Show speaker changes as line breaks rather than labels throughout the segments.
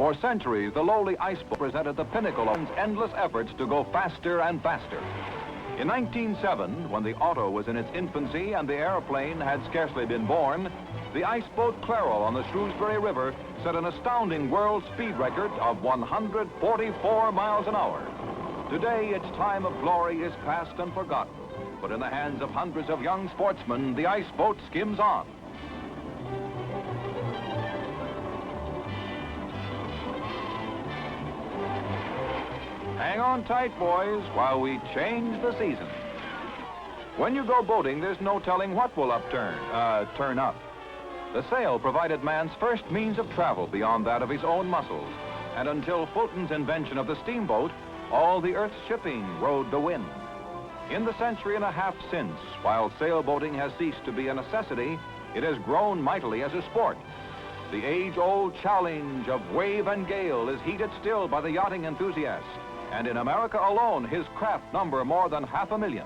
For centuries, the lowly iceboat presented the pinnacle of man's endless efforts to go faster and faster. In 1907, when the auto was in its infancy and the airplane had scarcely been born, the iceboat Claro on the Shrewsbury River set an astounding world speed record of 144 miles an hour. Today, its time of glory is past and forgotten, but in the hands of hundreds of young sportsmen, the iceboat skims on. Hang on tight, boys, while we change the season. When you go boating, there's no telling what will turn up. The sail provided man's first means of travel beyond that of his own muscles, and until Fulton's invention of the steamboat, all the earth's shipping rode the wind. In the century and a half since, while sailboating has ceased to be a necessity, it has grown mightily as a sport. The age-old challenge of wave and gale is heated still by the yachting enthusiast, and in America alone, his craft number more than 500,000.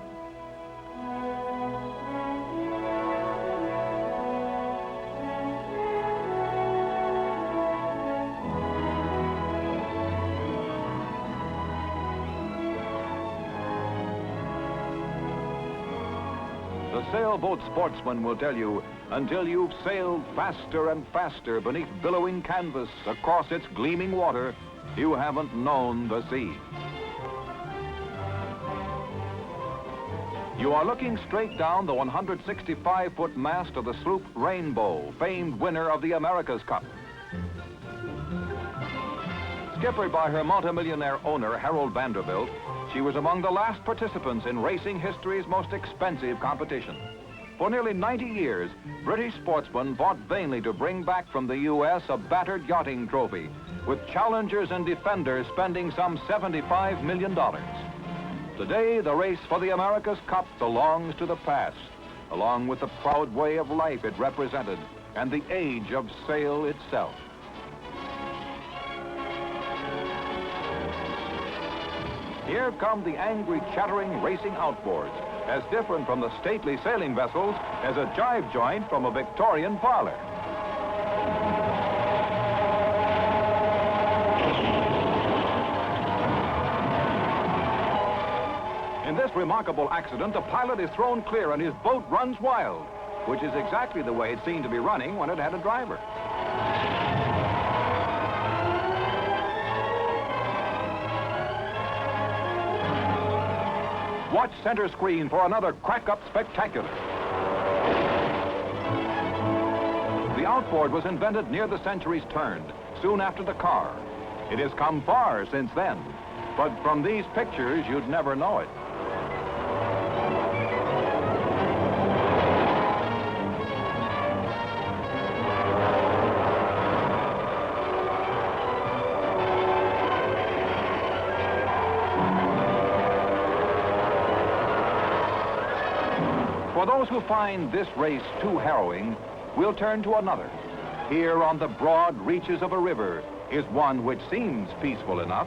The sailboat sportsman will tell you, until you've sailed faster and faster beneath billowing canvas across its gleaming water, you haven't known the sea. You are looking straight down the 165-foot mast of the sloop Rainbow, famed winner of the America's Cup. Skippered by her multimillionaire owner, Harold Vanderbilt, she was among the last participants in racing history's most expensive competition. For nearly 90 years, British sportsmen fought vainly to bring back from the U.S. a battered yachting trophy, with challengers and defenders spending some $75 million. Today, the race for the America's Cup belongs to the past, along with the proud way of life it represented and the age of sail itself. Here come the angry, chattering racing outboards, as different from the stately sailing vessels as a jive joint from a Victorian parlor. In this remarkable accident, the pilot is thrown clear and his boat runs wild, which is exactly the way it seemed to be running when it had a driver. Watch center screen for another crack-up spectacular. The outboard was invented near the century's turn, soon after the car. It has come far since then, but from these pictures, you'd never know it. For those who find this race too harrowing, we'll turn to another. Here on the broad reaches of a river is one which seems peaceful enough.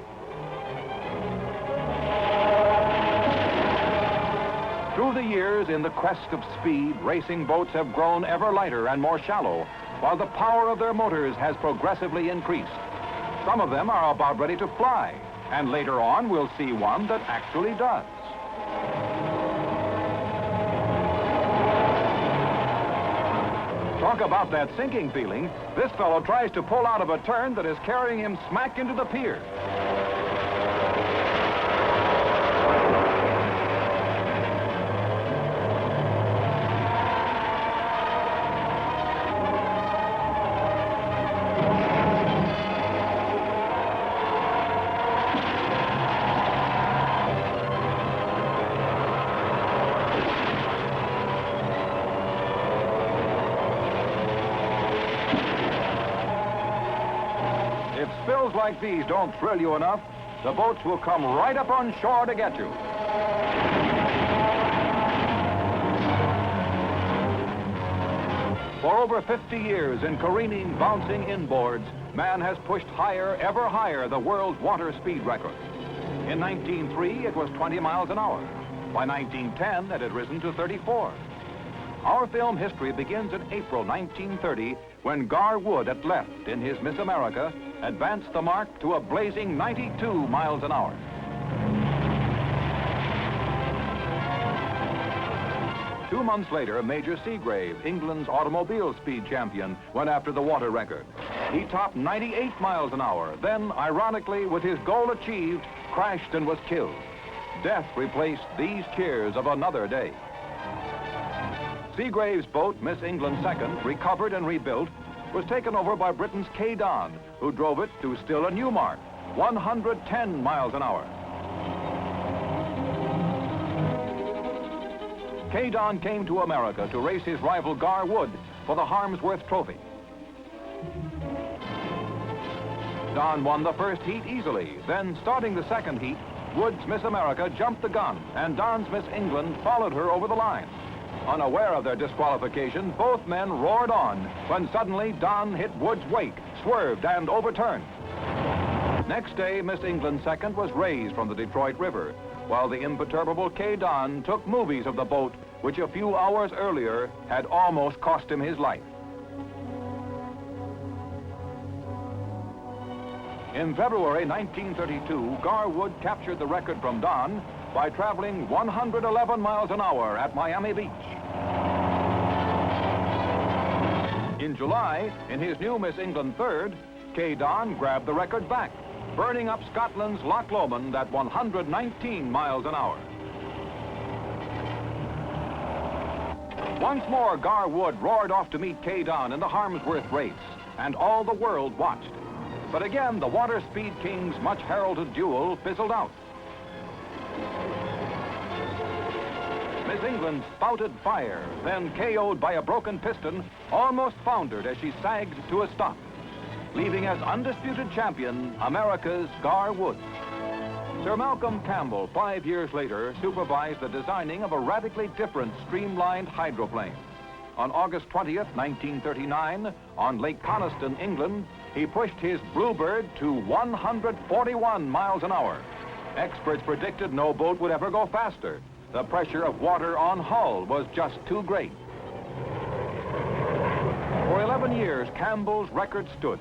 Through the years, in the quest of speed, racing boats have grown ever lighter and more shallow, while the power of their motors has progressively increased. Some of them are about ready to fly, and later on we'll see one that actually does. Talk about that sinking feeling. This fellow tries to pull out of a turn that is carrying him smack into the pier. If spills like these don't thrill you enough, the boats will come right up on shore to get you. For over 50 years, in careening, bouncing inboards, man has pushed higher, ever higher, the world's water speed record. In 1903, it was 20 miles an hour. By 1910, it had risen to 34. Our film history begins in April 1930, when Gar Wood had left in his Miss America advanced the mark to a blazing 92 miles an hour. Two months later, Major Seagrave, England's automobile speed champion, went after the water record. He topped 98 miles an hour, then, ironically, with his goal achieved, crashed and was killed. Death replaced these cheers of another day. Seagrave's boat, Miss England Second, recovered and rebuilt, was taken over by Britain's Kay Don, who drove it to still a new mark, 110 miles an hour. Kay Don came to America to race his rival Gar Wood for the Harmsworth Trophy. Don won the first heat easily. Then, starting the second heat, Wood's Miss America jumped the gun, and Don's Miss England followed her over the line. Unaware of their disqualification, both men roared on when suddenly Don hit Wood's wake, swerved, and overturned. Next day, Miss England Second was raised from the Detroit River, while the imperturbable Kay Don took movies of the boat, which a few hours earlier had almost cost him his life. In February 1932, Gar Wood captured the record from Don by traveling 111 miles an hour at Miami Beach. In July, in his new Miss England Third, Kay Don grabbed the record back, burning up Scotland's Loch Lomond at 119 miles an hour. Once more, Gar Wood roared off to meet Kay Don in the Harmsworth race, and all the world watched. But again, the Water Speed King's much-heralded duel fizzled out. Miss England spouted fire, then KO'd by a broken piston, almost foundered as she sagged to a stop, leaving as undisputed champion America's Gar Wood. Sir Malcolm Campbell, 5 years later, supervised the designing of a radically different streamlined hydroplane. On August 20th, 1939, on Lake Coniston, England, he pushed his Bluebird to 141 miles an hour. Experts predicted no boat would ever go faster. The pressure of water on hull was just too great. For 11 years, Campbell's record stood,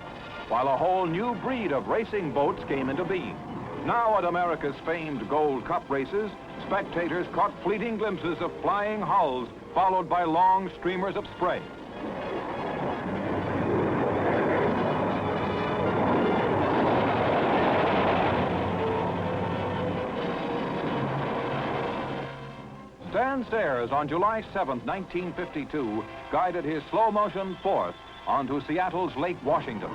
while a whole new breed of racing boats came into being. Now at America's famed Gold Cup races, spectators caught fleeting glimpses of flying hulls, followed by long streamers of spray. Stan Sayers, on July 7, 1952, guided his slow-motion Fourth onto Seattle's Lake Washington.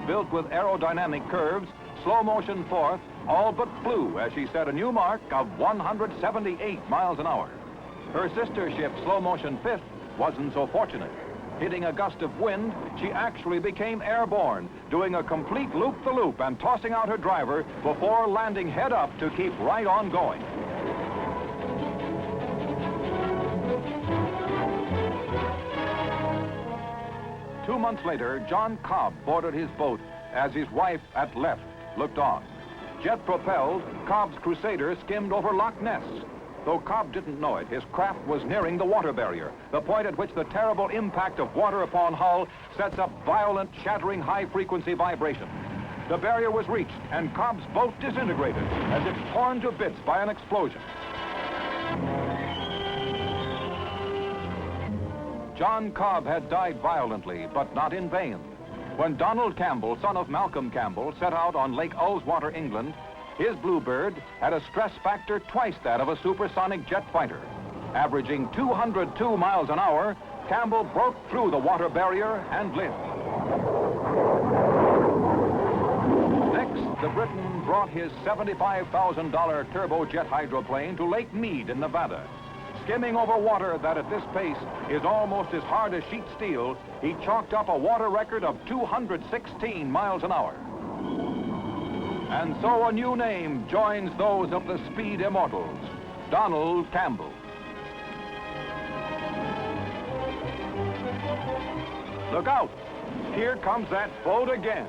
Built with aerodynamic curves, slow-motion Fourth all but flew as she set a new mark of 178 miles an hour. Her sister ship, slow-motion Fifth, wasn't so fortunate. Hitting a gust of wind, she actually became airborne, doing a complete loop-the-loop and tossing out her driver before landing head up to keep right on going. Two months later, John Cobb boarded his boat as his wife at left looked on. Jet-propelled, Cobb's Crusader skimmed over Loch Ness. Though Cobb didn't know it, his craft was nearing the water barrier, the point at which the terrible impact of water upon hull sets up violent, shattering high-frequency vibration. The barrier was reached, and Cobb's boat disintegrated as if torn to bits by an explosion. John Cobb had died violently, but not in vain. When Donald Campbell, son of Malcolm Campbell, set out on Lake Ullswater, England, his Bluebird had a stress factor twice that of a supersonic jet fighter. Averaging 202 miles an hour, Campbell broke through the water barrier and lived. Next, the Briton brought his $75,000 turbojet hydroplane to Lake Mead in Nevada. Skimming over water that at this pace is almost as hard as sheet steel, he chalked up a water record of 216 miles an hour. And so a new name joins those of the speed immortals, Donald Campbell. Look out! Here comes that boat again.